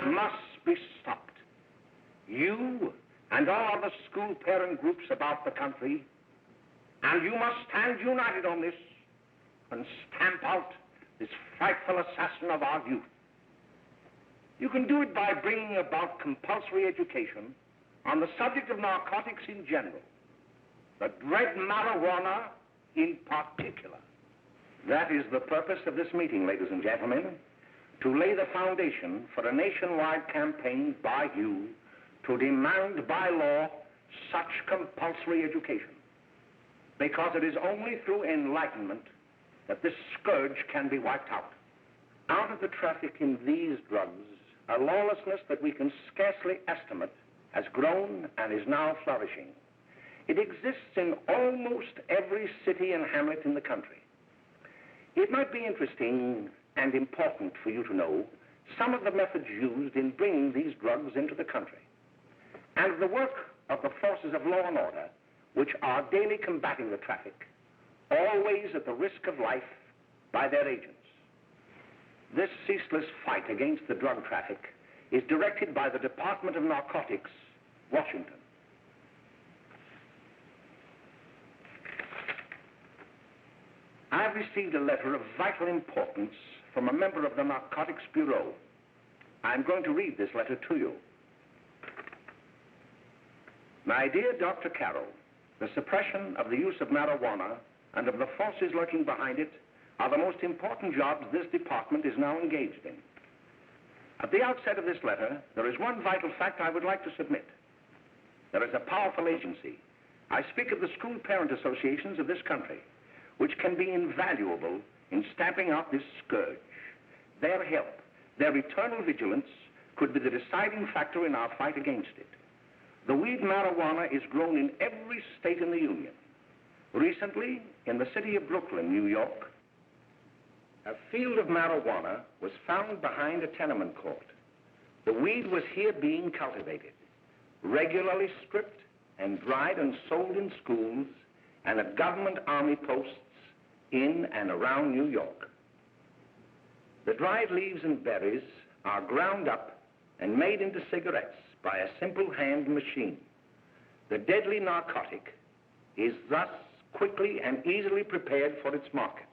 Must be stopped. You and all other school parent groups about the country, and you must stand united on this and stamp out this frightful assassin of our youth. You can do it by bringing about compulsory education on the subject of narcotics in general, the dread marijuana in particular. That is the purpose of this meeting, ladies and gentlemen, to lay the foundation for a nationwide campaign by you to demand by law such compulsory education. Because it is only through enlightenment that this scourge can be wiped out. Out of the traffic in these drugs, a lawlessness that we can scarcely estimate has grown and is now flourishing. It exists in almost every city and hamlet in the country. It might be interesting and important for you to know some of the methods used in bringing these drugs into the country, and the work of the forces of law and order which are daily combating the traffic, always at the risk of life by their agents. This ceaseless fight against the drug traffic is directed by the Department of Narcotics, Washington. I've received a letter of vital importance from a member of the Narcotics Bureau. I'm going to read this letter to you. My dear Dr. Carroll, the suppression of the use of marijuana and of the forces lurking behind it are the most important jobs this department is now engaged in. At the outset of this letter, there is one vital fact I would like to submit. There is a powerful agency. I speak of the school parent associations of this country, which can be invaluable in stamping out this scourge. Their help, their eternal vigilance, could be the deciding factor in our fight against it. The weed marijuana is grown in every state in the Union. Recently, in the city of Brooklyn, New York, a field of marijuana was found behind a tenement court. The weed was here being cultivated, regularly stripped and dried and sold in schools and at government army posts in and around New York. The dried leaves and berries are ground up and made into cigarettes by a simple hand machine. The deadly narcotic is thus quickly and easily prepared for its market.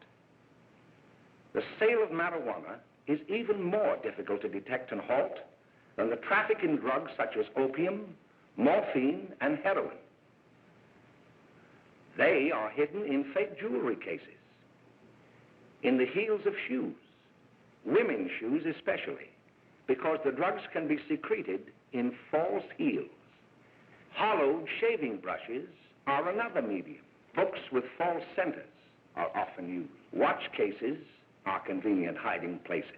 The sale of marijuana is even more difficult to detect and halt than the traffic in drugs such as opium, morphine, and heroin. They are hidden in fake jewelry cases, in the heels of shoes, women's shoes especially, because the drugs can be secreted in false heels. Hollowed shaving brushes are another medium. Books with false centers are often used. Watch cases are convenient hiding places.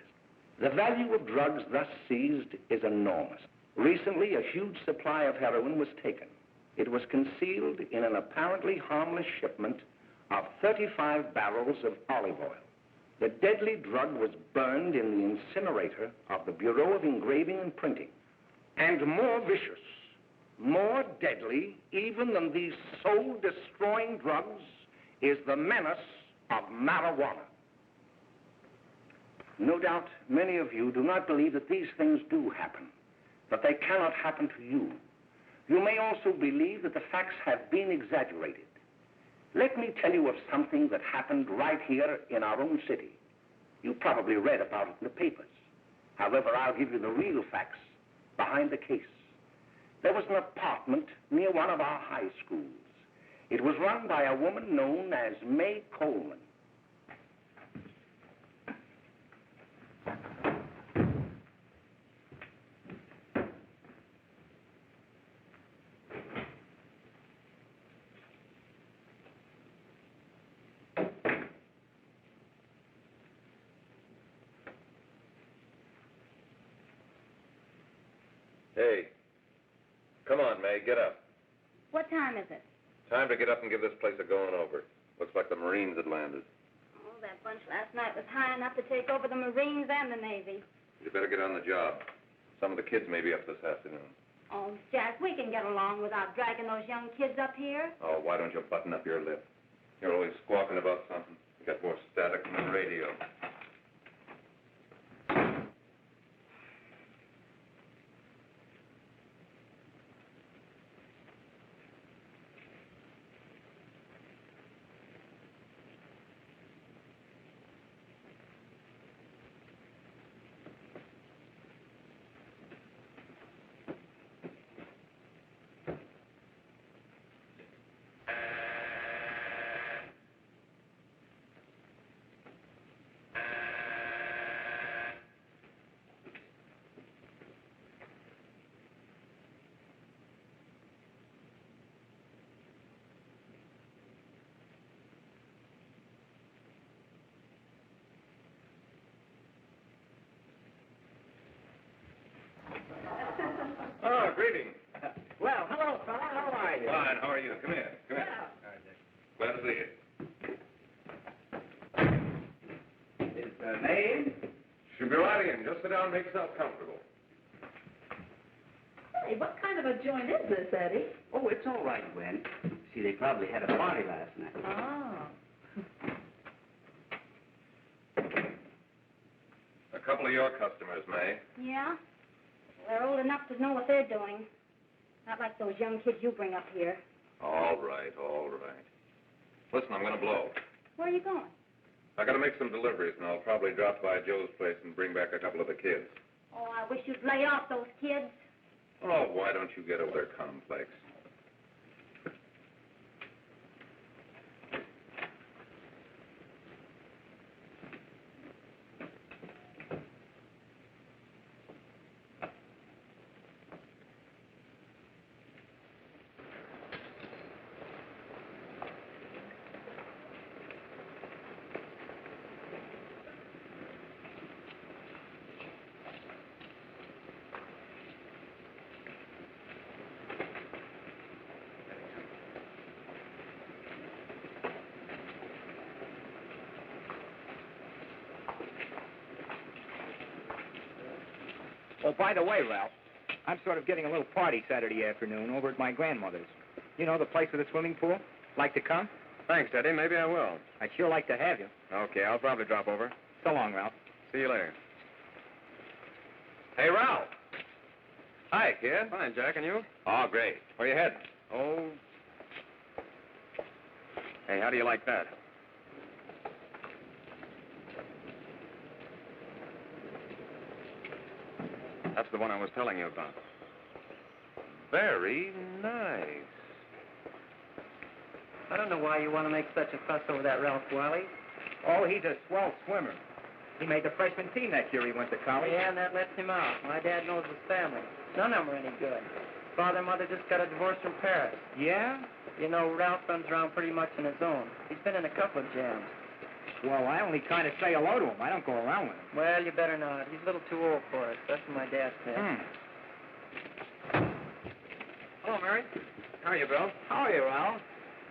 The value of drugs thus seized is enormous. Recently, a huge supply of heroin was taken. It was concealed in an apparently harmless shipment of 35 barrels of olive oil. The deadly drug was burned in the incinerator of the Bureau of Engraving and Printing. And more vicious, more deadly even than these soul-destroying drugs is the menace of marijuana. No doubt many of you do not believe that these things do happen, that they cannot happen to you. You may also believe that the facts have been exaggerated. Let me tell you of something that happened right here in our own city. You probably read about it in the papers. However, I'll give you the real facts behind the case. There was an apartment near one of our high schools. It was run by a woman known as May Coleman. Hey, Come on, May, get up. What time is it? Time to get up and give this place a going over. Looks like the Marines had landed. Oh, that bunch last night was high enough to take over the Marines and the Navy. You better get on the job. Some of the kids may be up this afternoon. Oh, Jack, we can get along without dragging those young kids up here. Oh, why don't you button up your lip? You're always squawking about something. You got more static than the radio. Oh, greetings. Well, hello, fella. How are you? Fine, how are you? Come here. Come here. Glad to see you. Is the name? Should be right in. Just sit down and make yourself comfortable. Hey, what kind of a joint is this, Eddie? Oh, it's all right, Gwen. See, they probably had a party last night. Oh. A couple of your customers, May. Yeah? They're old enough to know what they're doing. Not like those young kids you bring up here. All right, all right. Listen, I'm going to blow. Where are you going? I got to make some deliveries, and I'll probably drop by Joe's place and bring back a couple of the kids. Oh, I wish you'd lay off those kids. Oh, why don't you get over their complex? Oh, by the way, Ralph, I'm sort of getting a little party Saturday afternoon over at my grandmother's. You know, the place with the swimming pool? Like to come? Thanks, Eddie. Maybe I will. I'd sure like to have you. Okay, I'll probably drop over. So long, Ralph. See you later. Hey, Ralph. Hi, kid. Fine, Jack, and you? Oh, great. Where you heading? Oh. Hey, how do you like that? That's the one I was telling you about. Very nice. I don't know why you want to make such a fuss over that Ralph Wiley. Oh, he's a swell swimmer. He made the freshman team that year he went to college. Yeah, and that lets him out. My dad knows his family. None of them are any good. Father and mother just got a divorce from Paris. Yeah? You know, Ralph runs around pretty much on his own. He's been in a couple of jams. Well, I only kind of say hello to him. I don't go around with him. Well, you better not. He's a little too old for it. That's what my dad said. Hello, Mary. How are you, Bill? How are you, Ralph?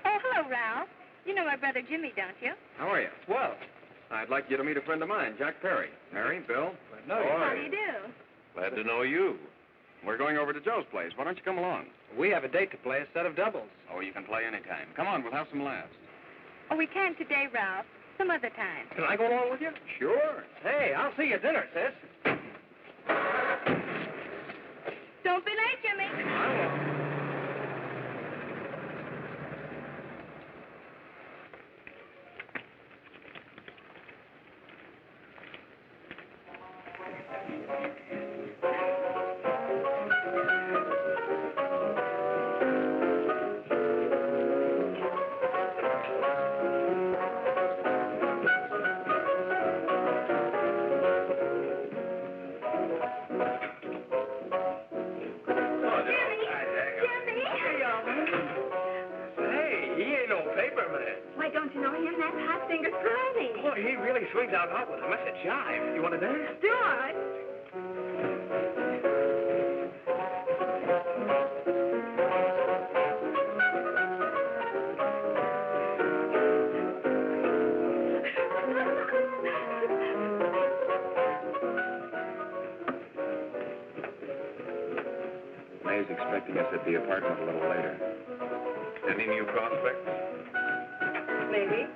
Oh, hello, Ralph. You know my brother Jimmy, don't you? How are you? Well, I'd like you to meet a friend of mine, Jack Perry. Mary, Bill. No, How do you do? Glad to know you. We're going over to Joe's place. Why don't you come along? we have a date to play, a set of doubles. Oh, you can play anytime. Come on, we'll have some laughs. Oh, we can't today, Ralph. Some other time. Can I go along with you? Sure. Hey, I'll see you at dinner, sis. Don't be late, Jimmy. I will. Why, don't you know him? That's Hot Finger Friday. Boy, he really swings out hot with a message jive. You want to dance? Do I? expecting us at the apartment a little later. Any new prospects? Maybe.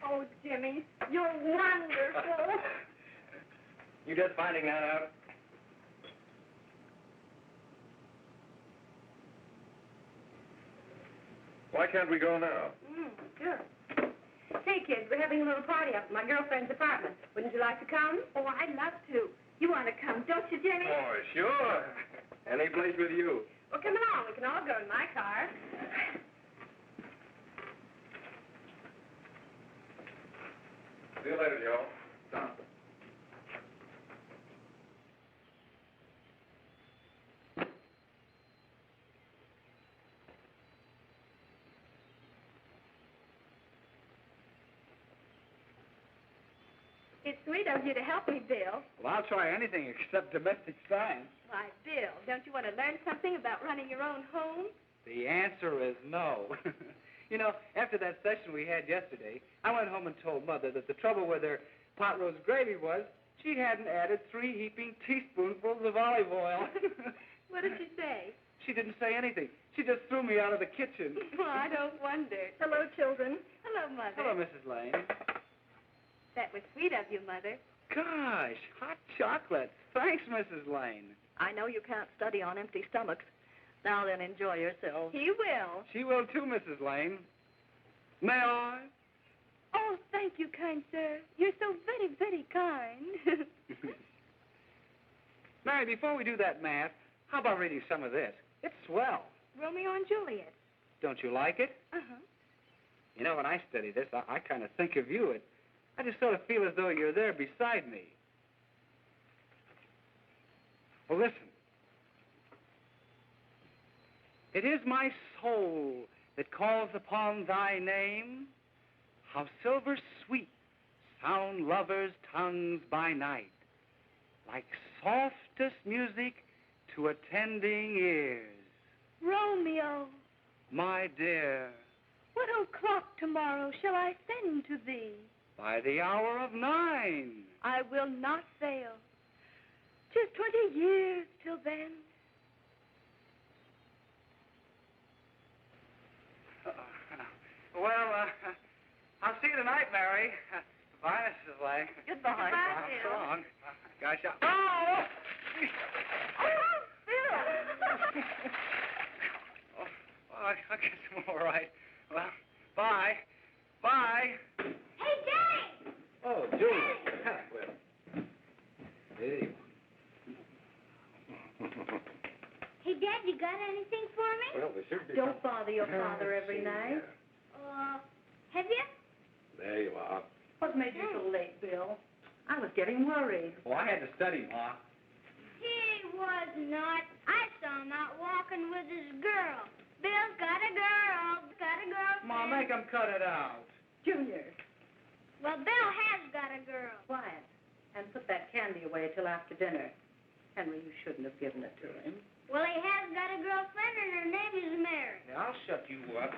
Oh, Jimmy, you're wonderful. You just finding that out? Why can't we go now? Sure. Hey, kids, we're having a little party up at my girlfriend's apartment. Wouldn't you like to come? Oh, I'd love to. You want to come, don't you, Jimmy? Oh, sure. Any place with you. Well, come along. We can all go in my car. See you later, Joe. It's sweet of you to help me, Bill. Well, I'll try anything except domestic science. Why, Bill, don't you want to learn something about running your own home? The answer is no. You know, after that session we had yesterday, I went home and told Mother that the trouble with her pot roast gravy was she hadn't added 3 heaping teaspoonfuls of olive oil. What did she say? She didn't say anything. She just threw me out of the kitchen. Well, I don't wonder. Hello, children. Hello, Mother. Hello, Mrs. Lane. That was sweet of you, Mother. Gosh, hot chocolate. Thanks, Mrs. Lane. I know you can't study on empty stomachs. Now then, enjoy yourselves. He will. She will too, Mrs. Lane. May I? Oh, thank you, kind sir. You're so very, very kind. Mary, before we do that math, how about reading some of this? It's swell. Romeo and Juliet. Don't you like it? Uh-huh. You know, when I study this, I kind of think of you. I just sort of feel as though you're there beside me. Well, listen. It is my soul that calls upon thy name. How silver sweet sound lovers' tongues by night, like softest music to attending ears. Romeo, My dear, what o'clock tomorrow shall I send to thee? by the hour of 9. I will not fail. 'Tis 20 years till then. Well, I'll see you tonight, Mary. Bye, Mrs. Lane. Goodbye. Goodbye, So Bill. long. Gosh, oh! Oh, Bill! Oh, well, I guess I'm all right. Well, bye. Bye. Hey, Jane! Oh, Julie. Hey. Hey, Dad, you got anything for me? Well, there should be. Don't bother your father every night. Have you? There you are. What made you so late, Bill? I was getting worried. Oh, I had to study, Ma. He was not. I saw him out walking with his girl. Bill's got a girl. Got a girlfriend. Ma, make him cut it out. Junior, Well, Bill has got a girl. quiet. And put that candy away till after dinner. Henry, you shouldn't have given it to him. Well, he has got a girlfriend, and her name is Mary. Yeah, I'll shut you up.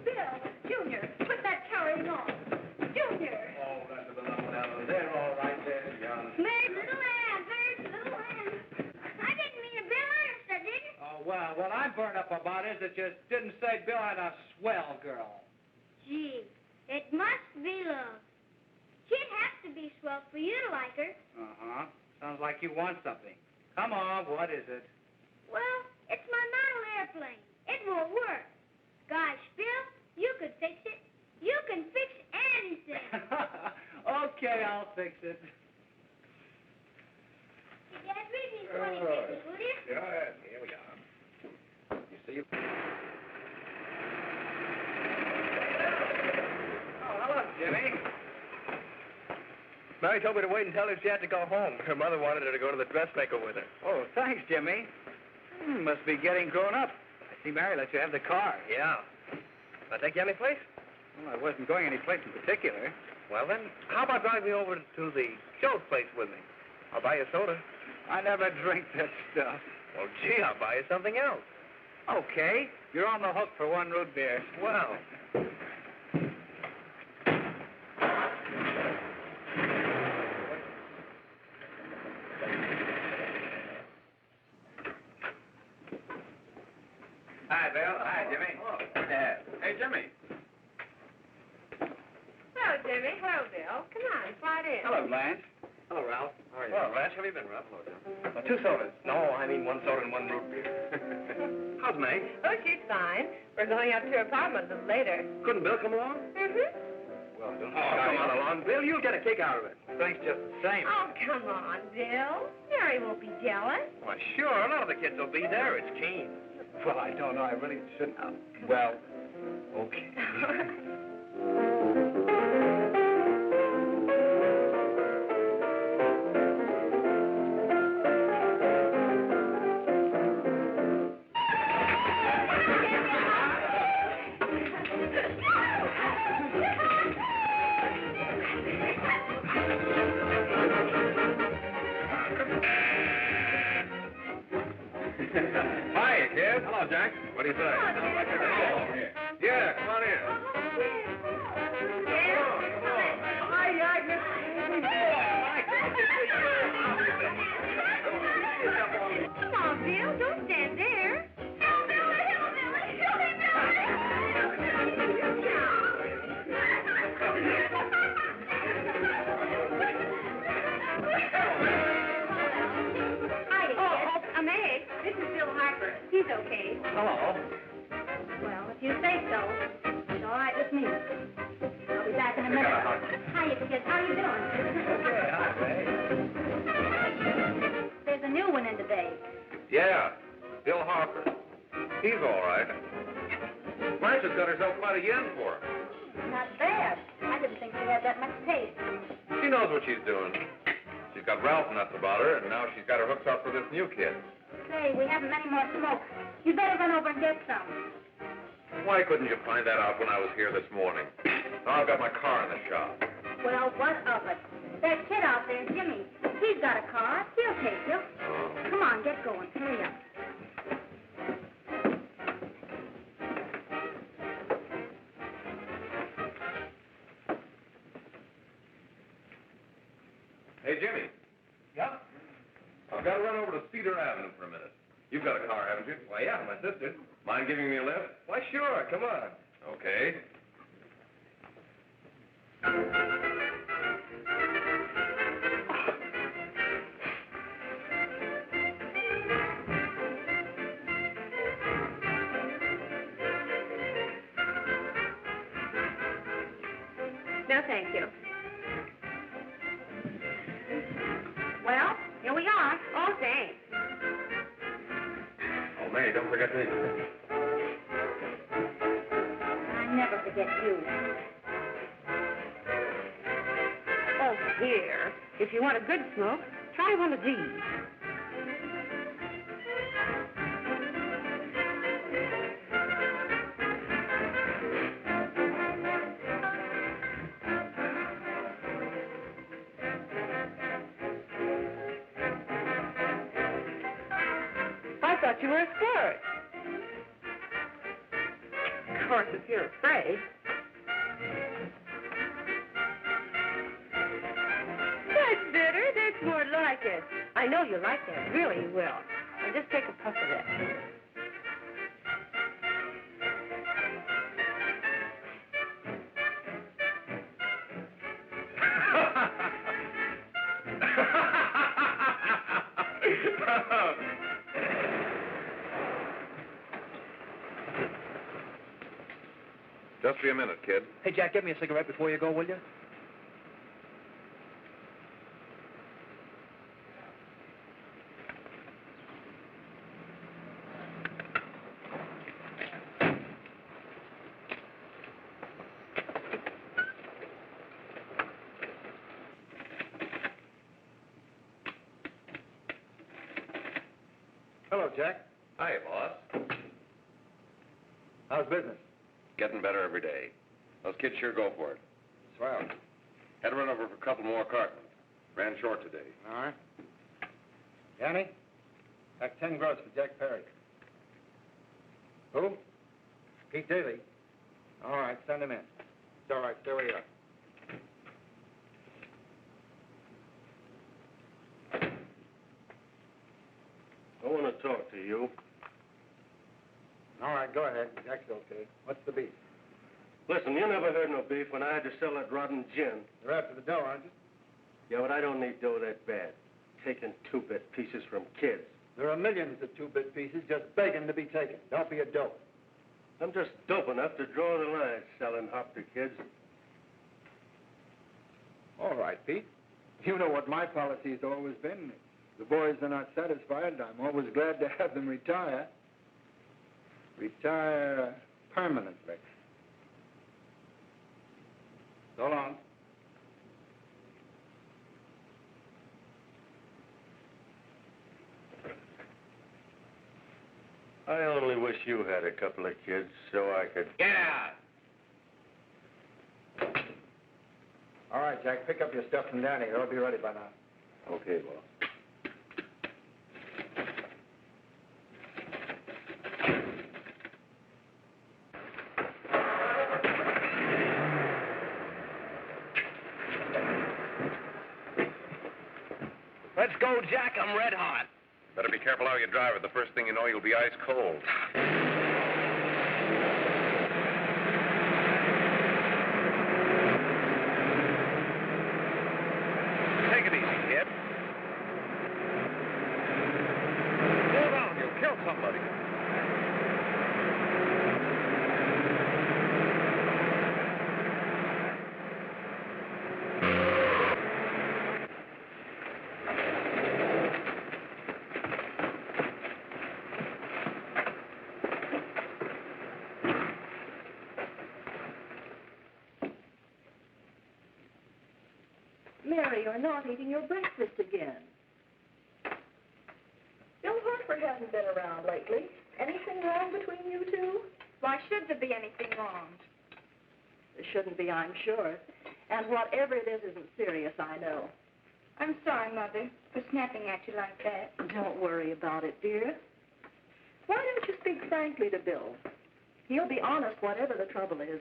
Bill, Junior, put that carrying on. Junior! Oh, that's a little down there, all right there, young. Mary's little lamb, Mary's little lamb. I didn't mean to Bill Ernest, I didn't. Oh, well, what I'm burned up about is that you didn't say Bill had a swell girl. Gee, it must be love. She'd have to be swell for you to like her. Uh-huh. Sounds like you want something. Come on, what is it? Well, it's my model airplane. It won't work. Gosh, Bill, you could fix it. Okay, I'll fix it. Hey, Dad, read me 20 pages, will you? Yeah, here we are. You see? Oh, hello, Jimmy. Mary told me to wait and tell her she had to go home. Her mother wanted her to go to the dressmaker with her. Oh, thanks, Jimmy. Must be getting grown up. I see Mary let you have the car. Yeah. Can I take you any place? Well, I wasn't going any place in particular. Well, then, how about driving me over to the show's place with me? I'll buy you a soda. I never drink that stuff. Well, gee, I'll buy you something else. Okay, you're on the hook for one root beer. Well. Hi, Bill. Hi, Jimmy. Hey, Jimmy. Hello, Jimmy. Hello, Bill. Come on, slide in. Hello, Blanche. Hello, Ralph. How are you? Well, Blanche, how have you been, Ralph? Hello, Jim. 2 sodas. No, I mean 1 soda and 1 root beer. How's May? Oh, she's fine. We're going up to her apartment a little later. Couldn't Bill come along? Mm-hmm. Well, don't Come on along, Bill. You'll get a kick out of it. Thanks just the same. Oh, come on, Bill. Mary won't be jealous. Why, sure. None of the kids will be there. It's Keen. Well, I don't know. I really shouldn't. Well, okay. Hi, kid. Hello, Jack. What do you say? Yeah, come on in. Come on, Bill. Don't stand there. Oh, May. This is Bill Harper. He's okay. Hello. Well, if you say so, it's all right with me. I'll be back in a minute. Hiya, kids. How you doing? Okay, hi, Ray. There's a new one in today. Yeah, Bill Harper. He's all right. Blanche has got herself quite a yen for him. Not bad. I didn't think she had that much taste. She knows what she's doing. She's got Ralph nuts about her, and now she's got her hooks up for this new kid. Say, we haven't any more smoke. You better run over and get some. Why couldn't you find that out when I was here this morning? Now I've got my car in the shop. Well, what of it? That kid out there, Jimmy, he's got a car. He'll take you. Come on, get going. Hurry up. Hey, Jimmy. Yeah? I've got to run over to Cedar Avenue for a minute. You've got a car, haven't you? Why, yeah, my sister. Mind giving me a lift? Why, sure. Come on. Okay. No, thank you. Well, here we are. Oh, thanks. Oh, May, don't forget me. I never forget you. Oh, here. If you want a good smoke, try one of these. I thought you were a squirt. Of course, if you're afraid. That's better. That's more like it. I know you like that. Really, you will. Now, just take a puff of that. Just be a minute, kid. Hey, Jack, get me a cigarette before you go, will you? Hello, Jack. Hi, boss. How's business? Getting better every day. Those kids sure go for it. Swell. Had to run over for a couple more cartons. Ran short today. All right. Danny, pack 10 gross for Jack Perry. Who? Pete Daly. All right, send him in. It's all right, stay where you are. I want to talk to you. All right, go ahead. Jack's okay. What's the beef? Listen, you never heard no beef when I had to sell that rotten gin. You're after the dough, aren't you? Yeah, but I don't need dough that bad. Taking two-bit pieces from kids. There are millions of two-bit pieces just begging to be taken. Don't be a dope. I'm just dope enough to draw the line selling hop to kids. All right, Pete. You know what my policy's always been. If the boys are not satisfied, I'm always glad to have them retire. Retire permanently. So long. I only wish you had a couple of kids so I could... Get out! All right, Jack, pick up your stuff from Danny. They'll be ready by now. Okay, boss. Let's go, Jack. I'm red hot. Better be careful how you drive it. The first thing you know, you'll be ice cold. Take it easy, kid. Slow down. You'll kill somebody. Mary, you're not eating your breakfast again. Bill Harper hasn't been around lately. Anything wrong between you two? Why should there be anything wrong? There shouldn't be, I'm sure. And whatever it is isn't serious, I know. I'm sorry, Mother, for snapping at you like that. Don't worry about it, dear. Why don't you speak frankly to Bill? He'll be honest whatever the trouble is.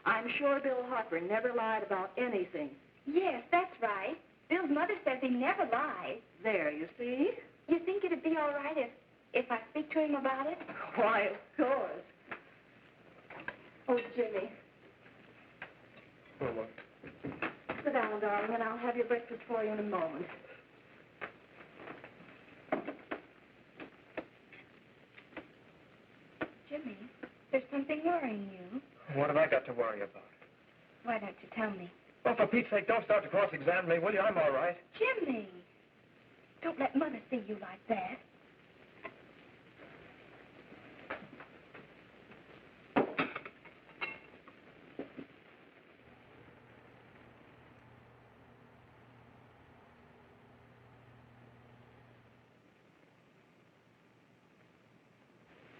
I'm sure Bill Harper never lied about anything. Yes, that's right. Bill's mother says he never lies. There, you see? You think it'd be all right if I speak to him about it? Why, of course. Oh, Jimmy. Sit down, darling, and I'll have your breakfast for you in a moment. Jimmy, there's something worrying you. What have I got to worry about? Why don't you tell me? Well, for Pete's sake, don't start to cross-examine me, will you? I'm all right. Jimmy! Don't let Mother see you like that.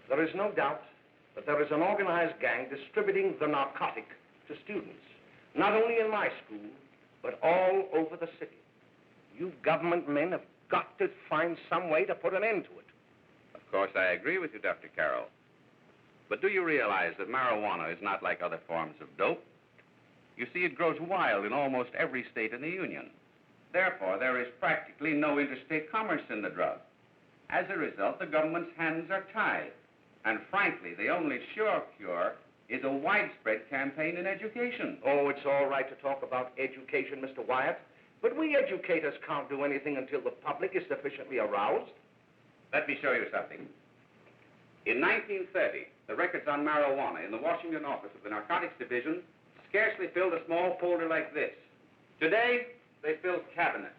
There is no doubt that there is an organized gang distributing the narcotic to students, not only in my school, but all over the city. You government men have got to find some way to put an end to it. Of course, I agree with you, Dr. Carroll. But do you realize that marijuana is not like other forms of dope? You see, it grows wild in almost every state in the Union. Therefore, there is practically no interstate commerce in the drug. As a result, the government's hands are tied. And frankly, the only sure cure is a widespread campaign in education. Oh, it's all right to talk about education, Mr. Wyatt, but we educators can't do anything until the public is sufficiently aroused. Let me show you something. In 1930, the records on marijuana in the Washington office of the Narcotics Division scarcely filled a small folder like this. Today, they fill cabinets.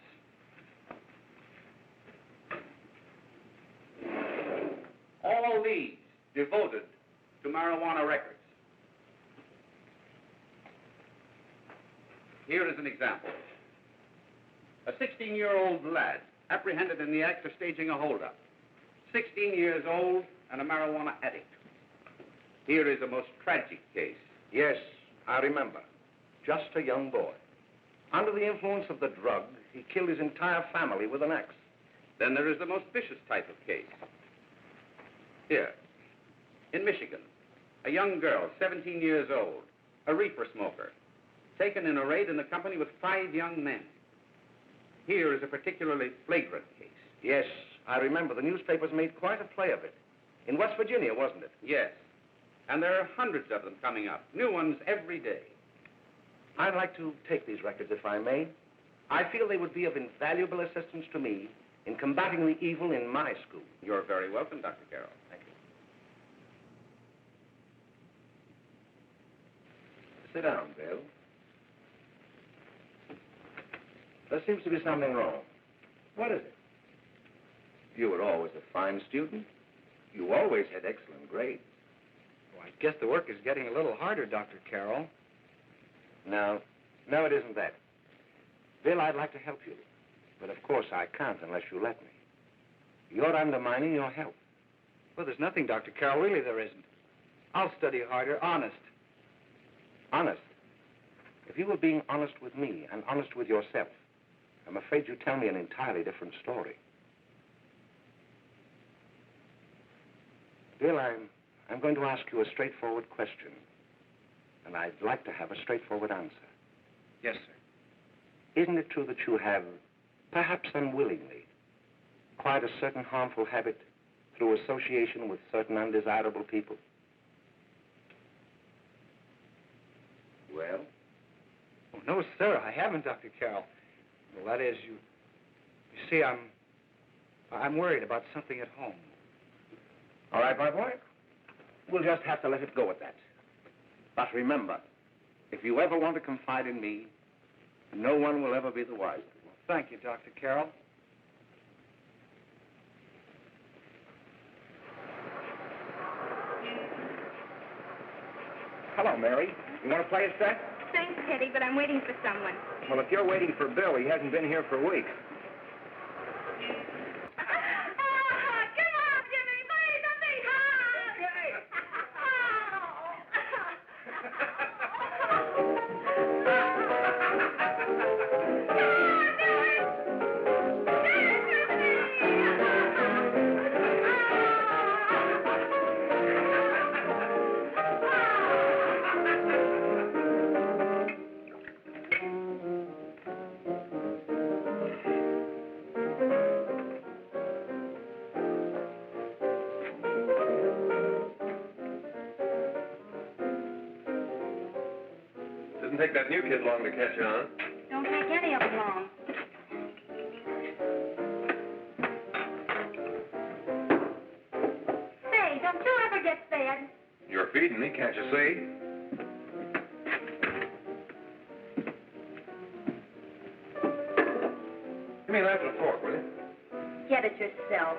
All these devoted to marijuana records. Here is an example. A 16-year-old lad apprehended in the act of staging a holdup. 16 years old and a marijuana addict. Here is a most tragic case. Yes, I remember. Just a young boy. Under the influence of the drug, he killed his entire family with an axe. Then there is the most vicious type of case. Here, in Michigan, a young girl, 17 years old, a reefer smoker, taken in a raid in the company with 5 young men. Here is a particularly flagrant case. Yes, I remember. The newspapers made quite a play of it. In West Virginia, wasn't it? Yes. And there are hundreds of them coming up, new ones every day. I'd like to take these records, if I may. I feel they would be of invaluable assistance to me in combating the evil in my school. You're very welcome, Dr. Carroll. Thank you. Sit down, Bill. There seems to be something wrong. What is it? You were always a fine student. You always had excellent grades. Well, I guess the work is getting a little harder, Dr. Carroll. No, it isn't that. Bill, I'd like to help you. But of course I can't unless you let me. You're undermining your health. Well, there's nothing, Dr. Carroll. Really, there isn't. I'll study harder, honest. Honest? If you were being honest with me and honest with yourself, I'm afraid you'd tell me an entirely different story. Bill, I'm going to ask you a straightforward question. And I'd like to have a straightforward answer. Yes, sir. Isn't it true that you have, perhaps unwillingly, acquired a certain harmful habit through association with certain undesirable people? Well? Oh, no, sir, I haven't, Dr. Carroll. Well, that is, you see, I'm worried about something at home. All right, my boy. We'll just have to let it go at that. But remember, if you ever want to confide in me, no one will ever be the wiser. Well, thank you, Dr. Carroll. Hello, Mary. You want to play a set? Thanks, Teddy, but I'm waiting for someone. Well, if you're waiting for Bill, he hasn't been here for weeks. Come on, Jimmy, please, let me Doesn't take that new kid long to catch on. Don't take any of them long. Say, don't you ever get fed? You're feeding me, can't you see? Give me a knife and a fork, will you? Get it yourself.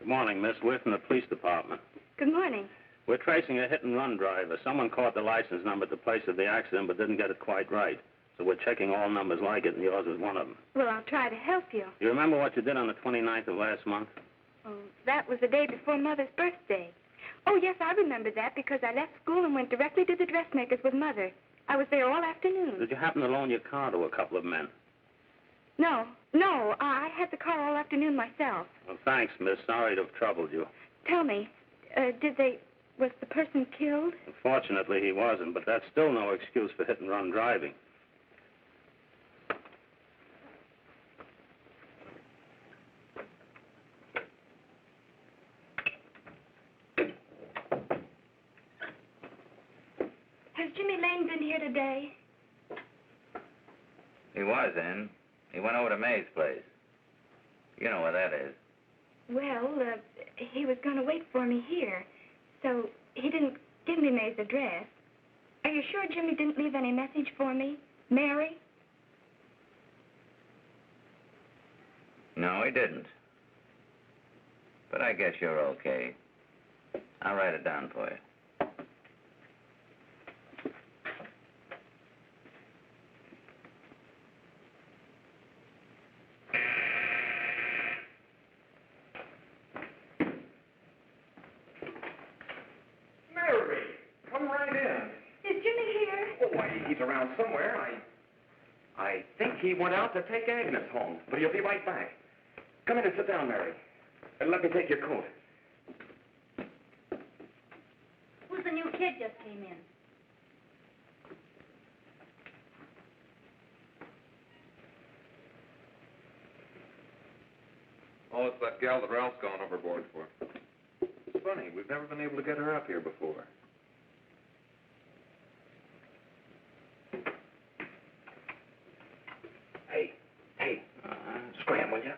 Good morning, Miss. We're from the police department. Good morning. We're tracing a hit-and-run driver. Someone caught the license number at the place of the accident but didn't get it quite right. So we're checking all numbers like it, and yours is one of them. Well, I'll try to help you. You remember what you did on the 29th of last month? Oh, that was the day before Mother's birthday. Oh, yes, I remember that because I left school and went directly to the dressmaker's with Mother. I was there all afternoon. Did you happen to loan your car to a couple of men? No, I had the car all afternoon myself. Well, thanks, miss. Sorry to have troubled you. Tell me, was the person killed? Fortunately, he wasn't, but that's still no excuse for hit-and-run driving. Has Jimmy Lane been here today? He was in. He went over to May's place. You know where that is. Well, he was going to wait for me here, so he didn't give me May's address. Are you sure Jimmy didn't leave any message for me? Mary? No, he didn't. But I guess you're okay. I'll write it down for you. He's around somewhere. I think he went out to take Agnes home, but he'll be right back. Come in and sit down, Mary. And let me take your coat. Who's the new kid just came in? Oh, it's that gal that Ralph's gone overboard for. It's funny, we've never been able to get her up here before. Hey, scram, will you?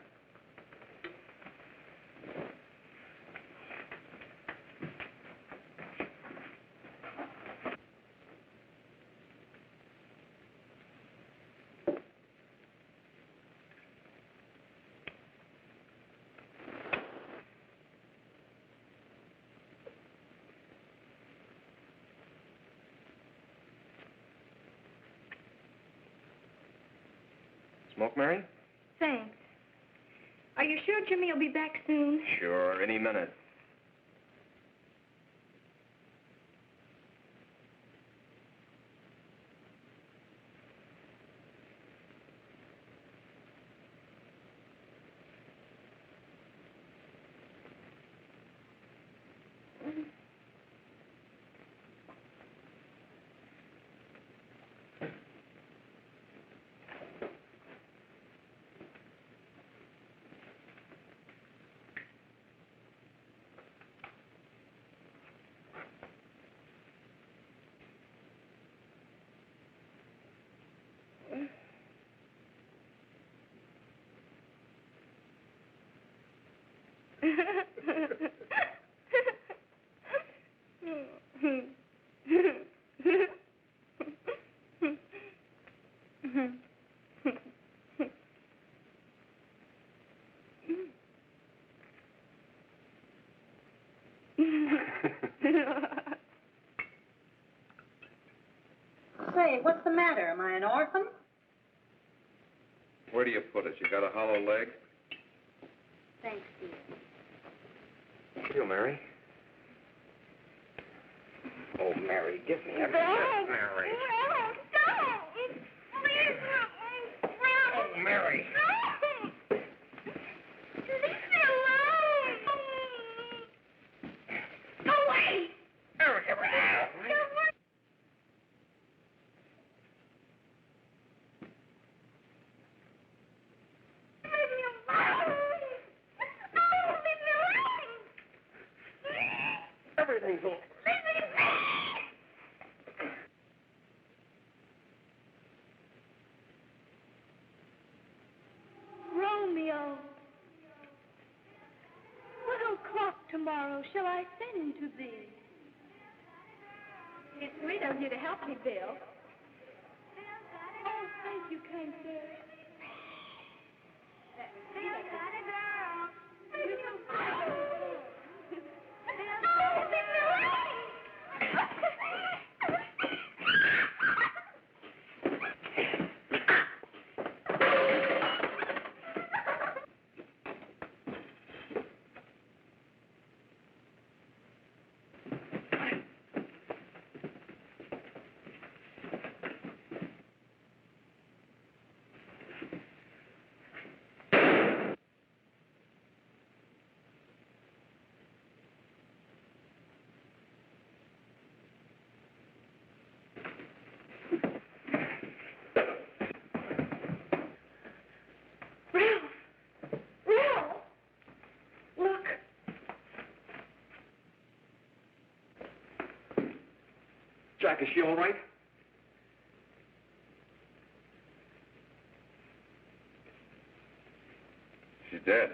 Smoke, Mary? Thanks. Are you sure Jimmy will be back soon? Sure, any minute. Say, what's the matter? Am I an orphan? Where do you put it? You got a hollow leg? Thanks, dear. Here, Mary. Oh, Mary, give me a Don't. Mary. No, don't. Please, Oh, Mary. no. Leave me alone. Go away. Mary, give me a Everything's all... Romeo, what o'clock tomorrow shall I send to thee? It's sweet of you to help me, Bill. Oh, thank you, kind sir. Bill got a girl. Bill got a girl. Jack, is she all right? She's dead.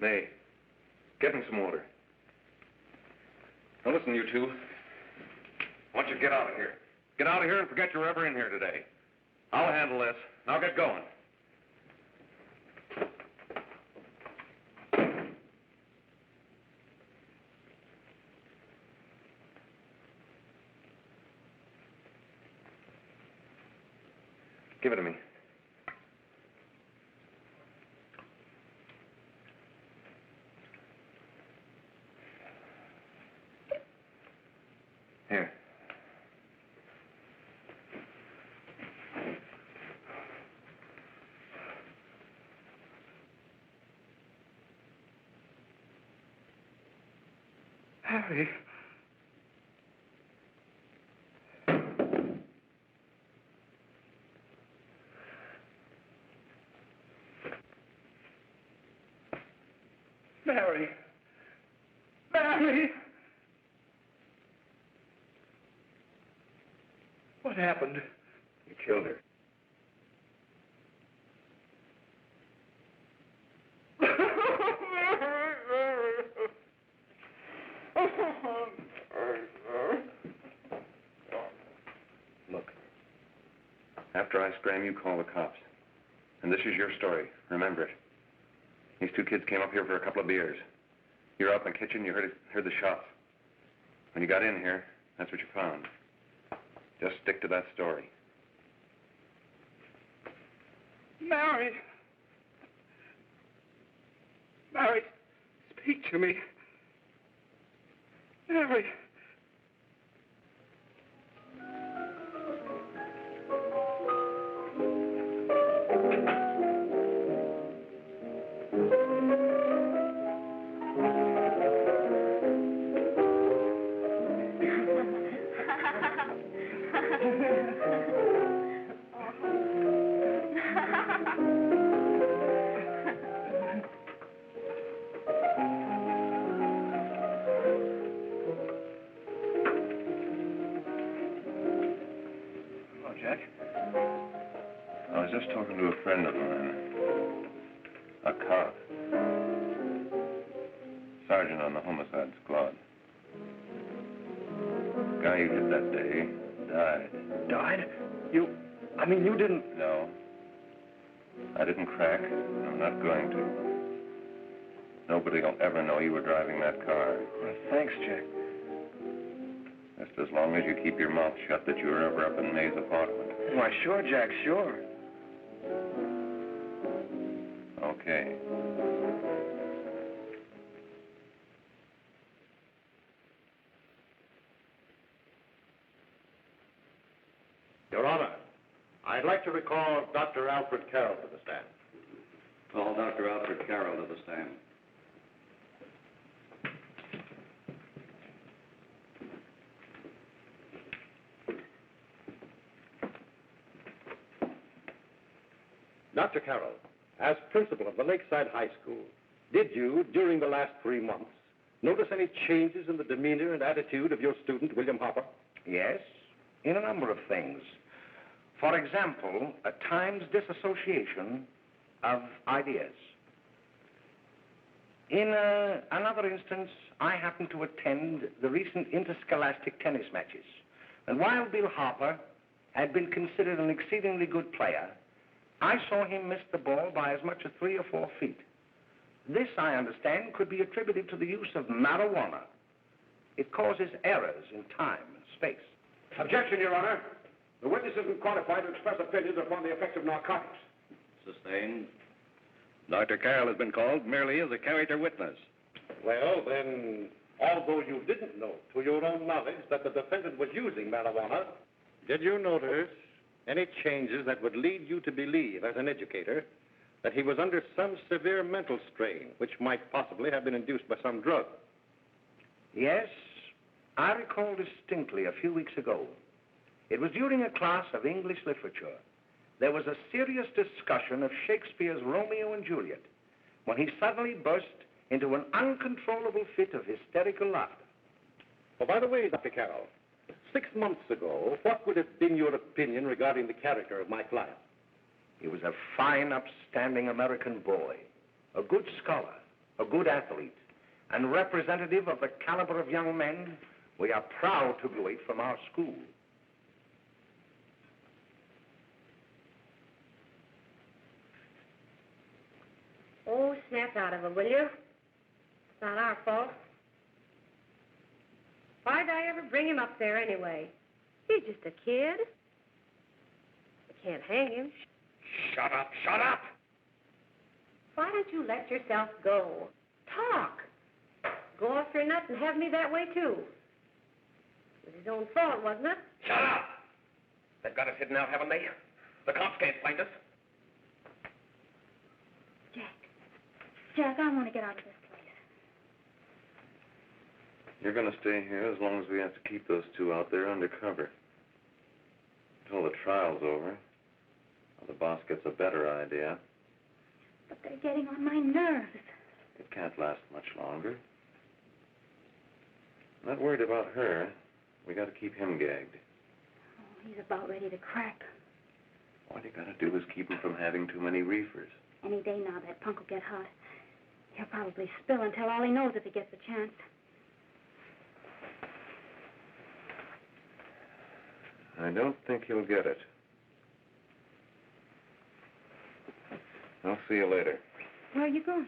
May, get me some water. Now listen, you two. I want you to get out of here. Get out of here and forget you were ever in here today. I'll handle this. Now get going. Give it to me. Here. Harry. Mary. Mary! What happened? You killed her. Look, after I scram, you call the cops. And this is your story. Remember it. These two kids came up here for a couple of beers. You were out in the kitchen, you heard the shots. When you got in here, that's what you found. Just stick to that story. Mary! Mary, speak to me. Mary! Jack? I was just talking to a friend of mine. A cop. Sergeant on the homicide squad. The guy you hit that day died. Died? You didn't... No. I didn't crack. I'm not going to. Nobody will ever know you were driving that car. Well, thanks, Jack. Just as long as you keep your mouth shut that you were ever up in May's apartment. Why, sure, Jack, sure. Okay. Your Honor, I'd like to recall Dr. Alfred Carroll to the stand. Call Dr. Alfred Carroll to the stand. Dr. Carroll, as principal of the Lakeside High School, did you, during the last 3 months, notice any changes in the demeanor and attitude of your student, William Hopper? Yes, in a number of things. For example, at times disassociation of ideas. In another instance, I happened to attend the recent interscholastic tennis matches. And while Bill Hopper had been considered an exceedingly good player, I saw him miss the ball by as much as 3 or 4 feet. This, I understand, could be attributed to the use of marijuana. It causes errors in time and space. Objection, Your Honor. The witness isn't qualified to express opinions upon the effects of narcotics. Sustained. Dr. Carroll has been called merely as a character witness. Well, then, although you didn't know to your own knowledge that the defendant was using marijuana, did you notice any changes that would lead you to believe, as an educator, that he was under some severe mental strain, which might possibly have been induced by some drug? Yes, I recall distinctly a few weeks ago. It was during a class of English literature. There was a serious discussion of Shakespeare's Romeo and Juliet when he suddenly burst into an uncontrollable fit of hysterical laughter. Oh, by the way, Dr. Carroll, 6 months ago, what would have been your opinion regarding the character of my client? He was a fine, upstanding American boy, a good scholar, a good athlete, and representative of the caliber of young men we are proud to graduate from our school. Oh, snap out of it, will you? It's not our fault. Why'd I ever bring him up there anyway? He's just a kid. I can't hang him. Shut up, shut up! Why don't you let yourself go? Talk. Go off your nut and have me that way, too. It was his own fault, wasn't it? Shut up! They've got us hidden out, haven't they? The cops can't find us. Jack, I want to get out of this place. You're going to stay here as long as we have to keep those two out there undercover. Until the trial's over. Or the boss gets a better idea. But they're getting on my nerves. It can't last much longer. I'm not worried about her. We got to keep him gagged. Oh, he's about ready to crack. All you got to do is keep him from having too many reefers. Any day now, that punk will get hot. He'll probably spill and tell all he knows if he gets a chance. I don't think he'll get it. I'll see you later. Where are you going?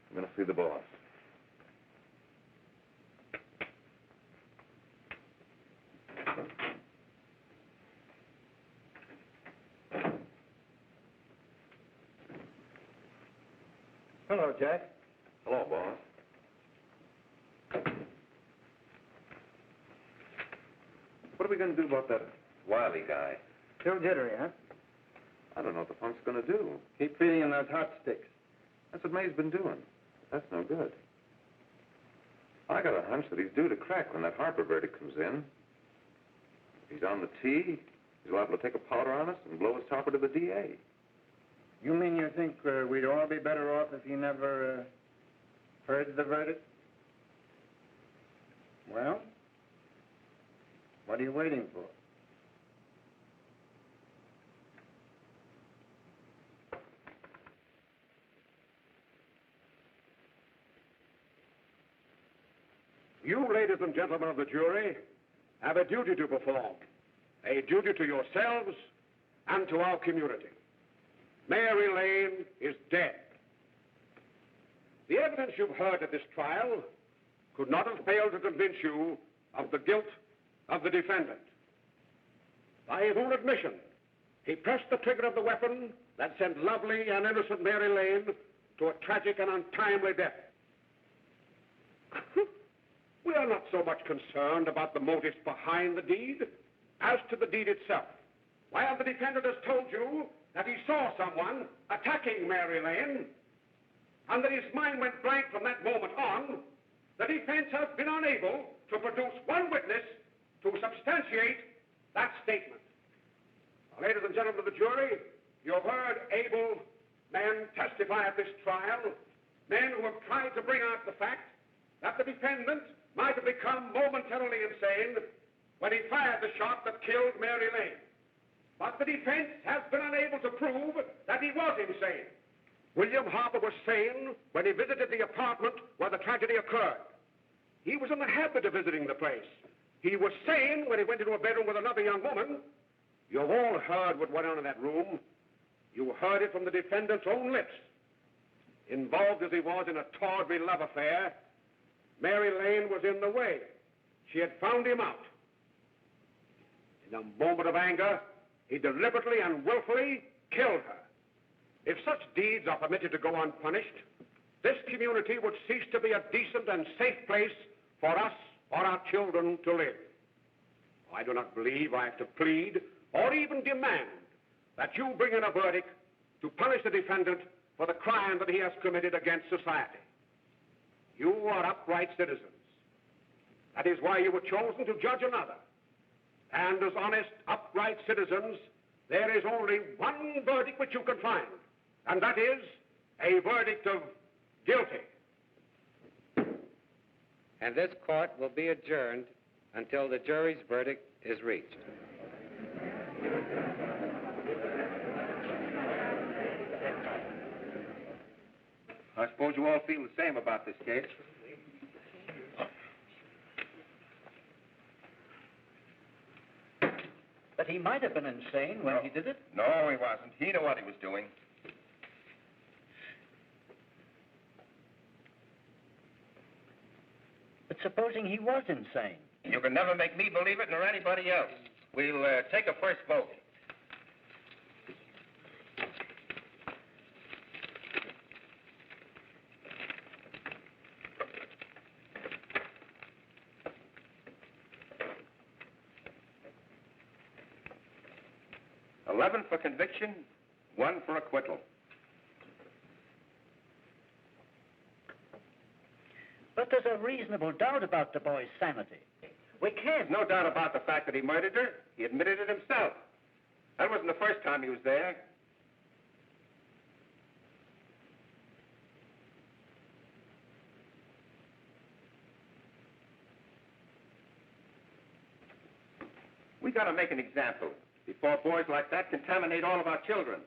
I'm going to see the boss. Hello, Jack. Hello, boss. What are we going to do about that Wiley guy? Still jittery, huh? I don't know what the punk's going to do. Keep feeding him those hot sticks. That's what May's been doing. That's no good. I got a hunch that he's due to crack when that Harper verdict comes in. If he's on the tee, he's liable to take a powder on us and blow his topper to the DA. You mean you think we'd all be better off if he never heard the verdict? Well, what are you waiting for? You, ladies and gentlemen of the jury, have a duty to perform. A duty to yourselves and to our community. Mary Lane is dead. The evidence you've heard at this trial could not have failed to convince you of the guilt of the defendant. By his own admission, he pressed the trigger of the weapon that sent lovely and innocent Mary Lane to a tragic and untimely death. We are not so much concerned about the motives behind the deed as to the deed itself. While the defendant has told you that he saw someone attacking Mary Lane and that his mind went blank from that moment on, the defense has been unable to produce one witness to substantiate that statement. Now, ladies and gentlemen of the jury, you've heard able men testify at this trial, men who have tried to bring out the fact that the defendant might have become momentarily insane when he fired the shot that killed Mary Lane. But the defense has been unable to prove that he was insane. William Harper was sane when he visited the apartment where the tragedy occurred. He was in the habit of visiting the place. He was sane when he went into a bedroom with another young woman. You've all heard what went on in that room. You heard it from the defendant's own lips. Involved as he was in a tawdry love affair, Mary Lane was in the way. She had found him out. In a moment of anger, he deliberately and willfully killed her. If such deeds are permitted to go unpunished, this community would cease to be a decent and safe place for us or our children to live. I do not believe I have to plead or even demand that you bring in a verdict to punish the defendant for the crime that he has committed against society. You are upright citizens. That is why you were chosen to judge another. And as honest, upright citizens, there is only one verdict which you can find, and that is a verdict of guilty. and this court will be adjourned until the jury's verdict is reached. I suppose you all feel the same about this case. But he might have been insane when he did it. No, he wasn't. He knew what he was doing. But supposing he was insane? You can never make me believe it, nor anybody else. We'll take a first vote. $11 for conviction, 1 for acquittal. But there's a reasonable doubt about the boy's sanity. We can't. No doubt about the fact that he murdered her. He admitted it himself. That wasn't the first time he was there. We got to make an example before boys like that contaminate all of our children.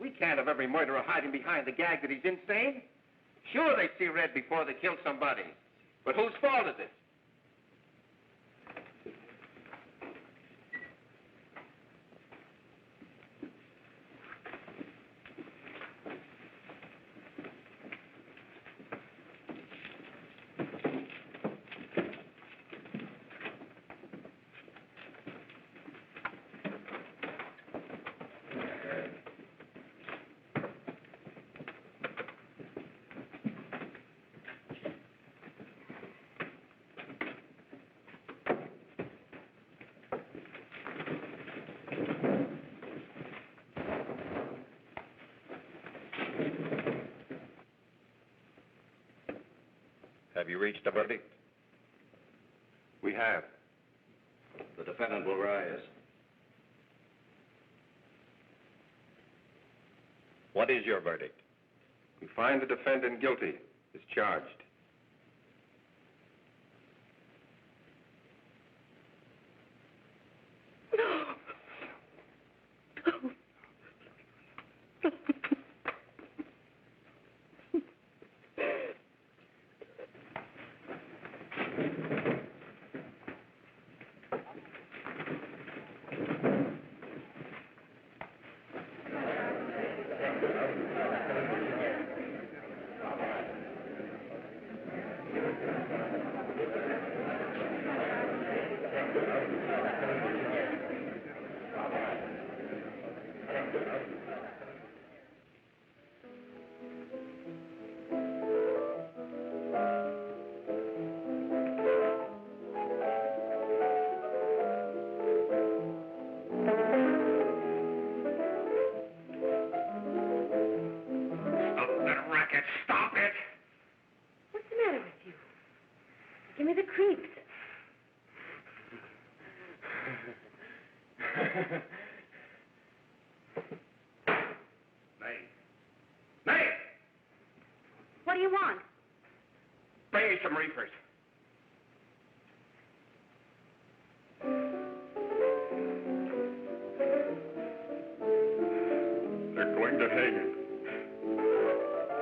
We can't have every murderer hiding behind the gag that he's insane. Sure, they see red before they kill somebody. But whose fault is it? Have you reached a verdict? We have. The defendant will rise. What is your verdict? We find the defendant guilty as charged. Give me the creeps. May! What do you want? Bring me some reefers. They're going to hang him.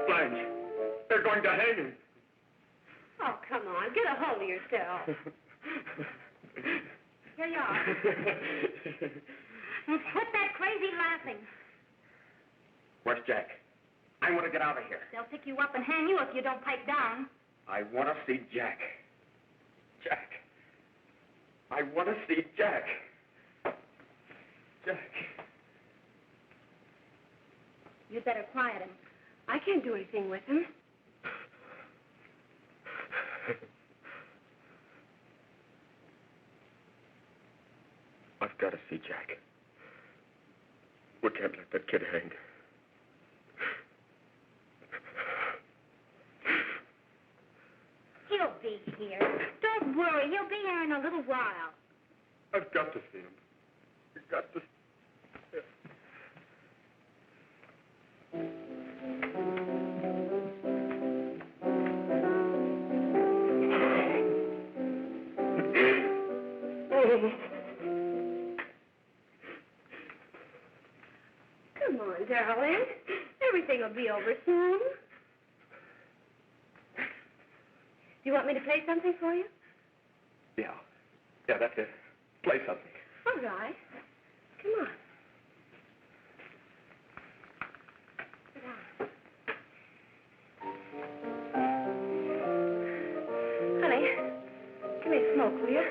Blanche, they're going to hang him. Oh, come on. Get a hold of yourself. Here you are. Well, quit that crazy laughing. Where's Jack? I want to get out of here. They'll pick you up and hang you if you don't pipe down. I want to see Jack. Jack. I want to see Jack. Jack. You'd better quiet him. I can't do anything with him. I've got to see Jack. We can't let that kid hang. He'll be here. Don't worry. He'll be here in a little while. I've got to see him. I've got to. darling. Everything will be over soon. Do you want me to play something for you? Yeah. Yeah, that's it. Play something. All right. Come on. Sit down. Honey, give me a smoke, will you?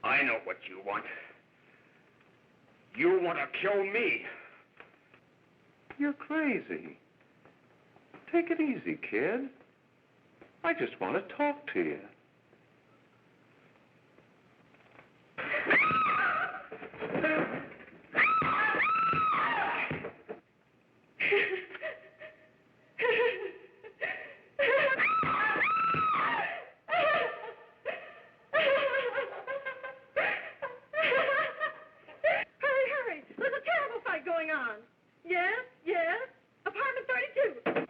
I know what you want. You want to kill me. You're crazy. Take it easy, kid. I just want to talk to you. Hurry. There's a terrible fight going on. Yes. Apartment 32.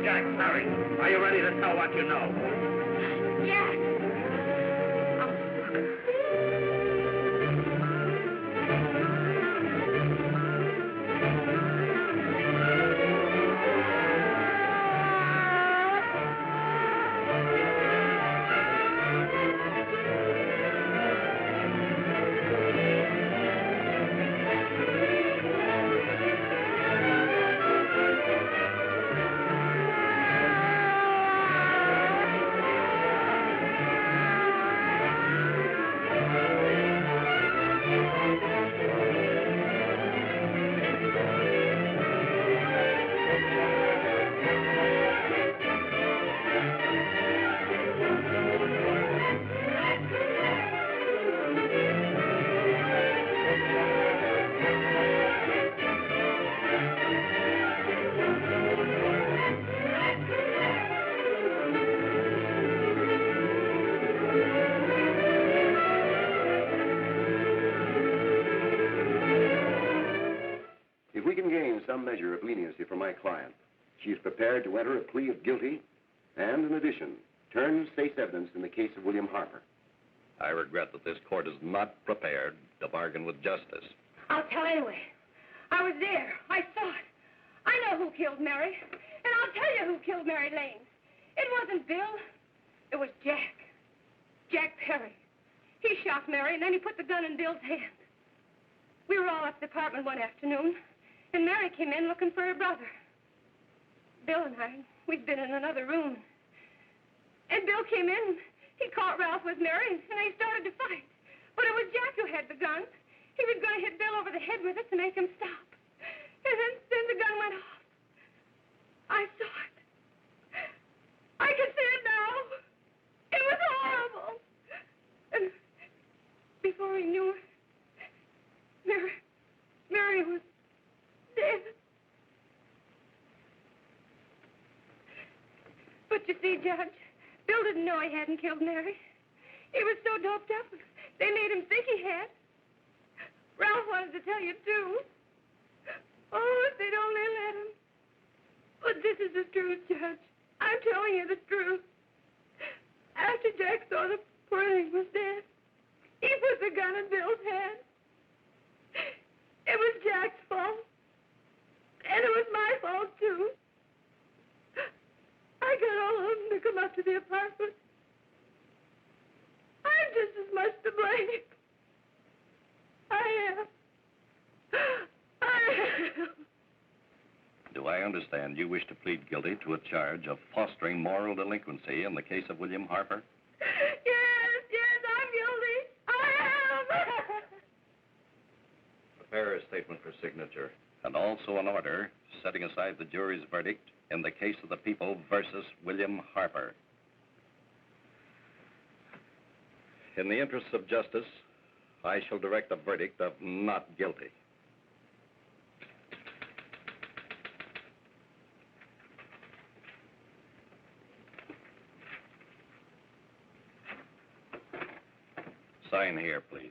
Cautionary. Are you ready to tell what you know? Yes. If we can gain some measure of leniency for my client, she is prepared to enter a plea of guilty and, in addition, turn state's evidence in the case of William Harper. I regret that this court is not prepared to bargain with justice. I'll tell anyway. I was there. I saw it. I know who killed Mary. And I'll tell you who killed Mary Lane. It wasn't Bill. It was Jack. Jack Perry. He shot Mary, and then he put the gun in Bill's hand. We were all at the apartment one afternoon, and Mary came in looking for her brother. Bill and I, we'd been in another room. And Bill came in. He caught Ralph with Mary, and they started to fight. But it was Jack who had the gun. He was going to hit Bill over the head with it to make him stop. And then the gun went off. I saw it. I can see it now. It was horrible. And before he knew it, Mary was dead. But you see, Judge, Bill didn't know he hadn't killed Mary. He was so doped up, they made him think he had. Ralph wanted to tell you, too. Oh, if they'd only let him. But this is the truth, Judge. I'm telling you the truth. After Jack saw the poor thing was dead, he put the gun in Bill's hand. It was Jack's fault. And it was my fault, too. I got all of them to come up to the apartment. I'm just as much to blame. I am. Do I understand you wish to plead guilty to a charge of fostering moral delinquency in the case of William Harper? Yes, I'm guilty. I am. Prepare a statement for signature. And also an order setting aside the jury's verdict in the case of the people versus William Harper. In the interests of justice, I shall direct a verdict of not guilty. Sign here, please.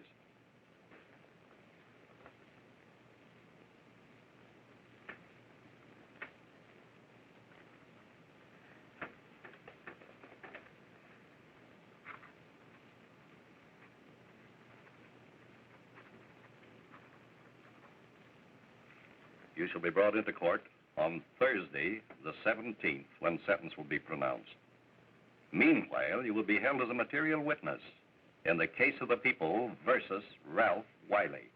You shall be brought into court on Thursday, the 17th, when sentence will be pronounced. Meanwhile, you will be held as a material witness in the case of the people versus Ralph Wiley.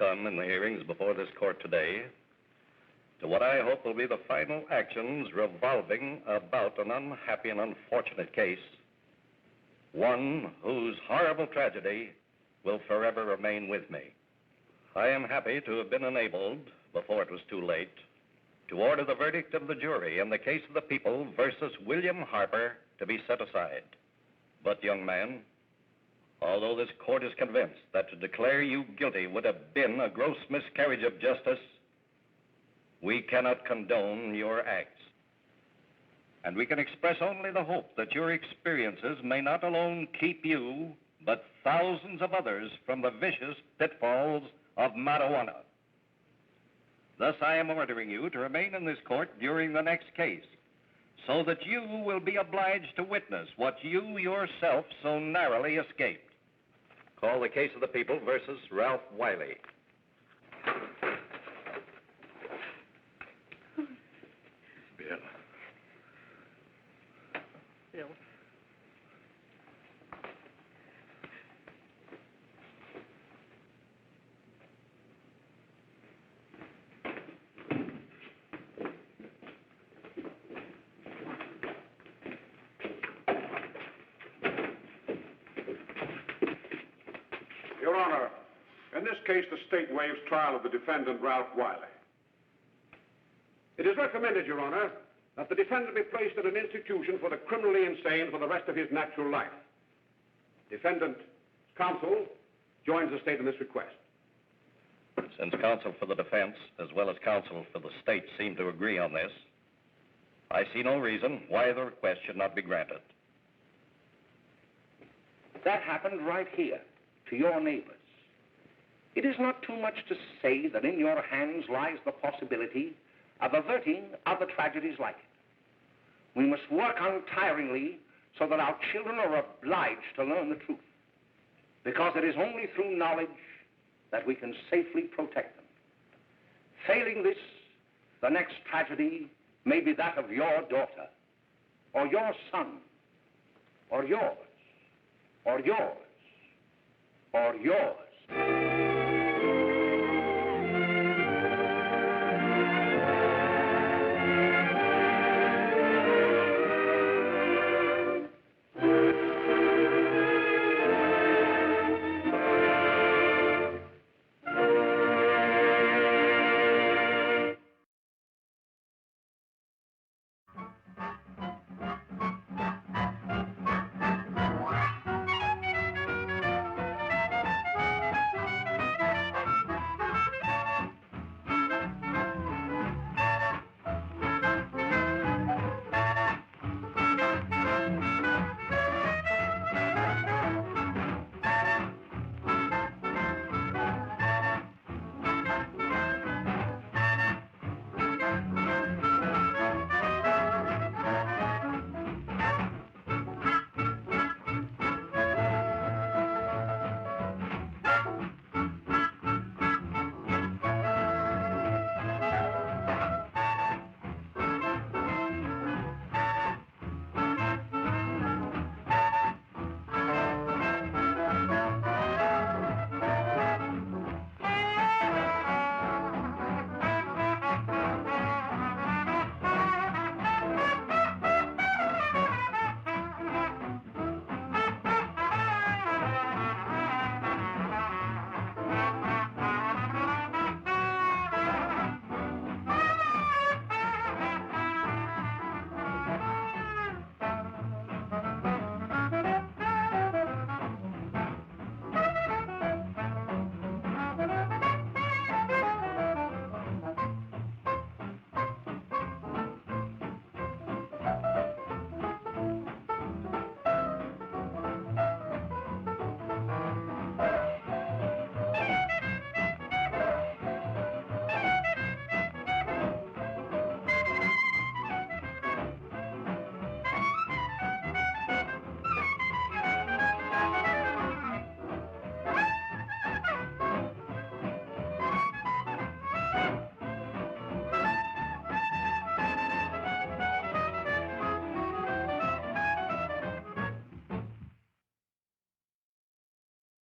In the hearings before this court today to what I hope will be the final actions revolving about an unhappy and unfortunate case, one whose horrible tragedy will forever remain with me. I am happy to have been enabled, before it was too late, to order the verdict of the jury in the case of the people versus William Harper to be set aside. But, young man, although this court is convinced that to declare you guilty would have been a gross miscarriage of justice, we cannot condone your acts. And we can express only the hope that your experiences may not alone keep you, but thousands of others from the vicious pitfalls of marijuana. Thus, I am ordering you to remain in this court during the next case, so that you will be obliged to witness what you yourself so narrowly escaped. Call the case of the people versus Ralph Wiley. Bill. Bill. Your Honor, in this case, the state waives trial of the defendant, Ralph Wiley. It is recommended, Your Honor, that the defendant be placed in an institution for the criminally insane for the rest of his natural life. Defendant's counsel joins the state in this request. Since counsel for the defense, as well as counsel for the state, seem to agree on this, I see no reason why the request should not be granted. That happened right here, to your neighbors. It is not too much to say that in your hands lies the possibility of averting other tragedies like it. We must work untiringly so that our children are obliged to learn the truth, because it is only through knowledge that we can safely protect them. Failing this, the next tragedy may be that of your daughter, or your son, or yours, or yours, or yours.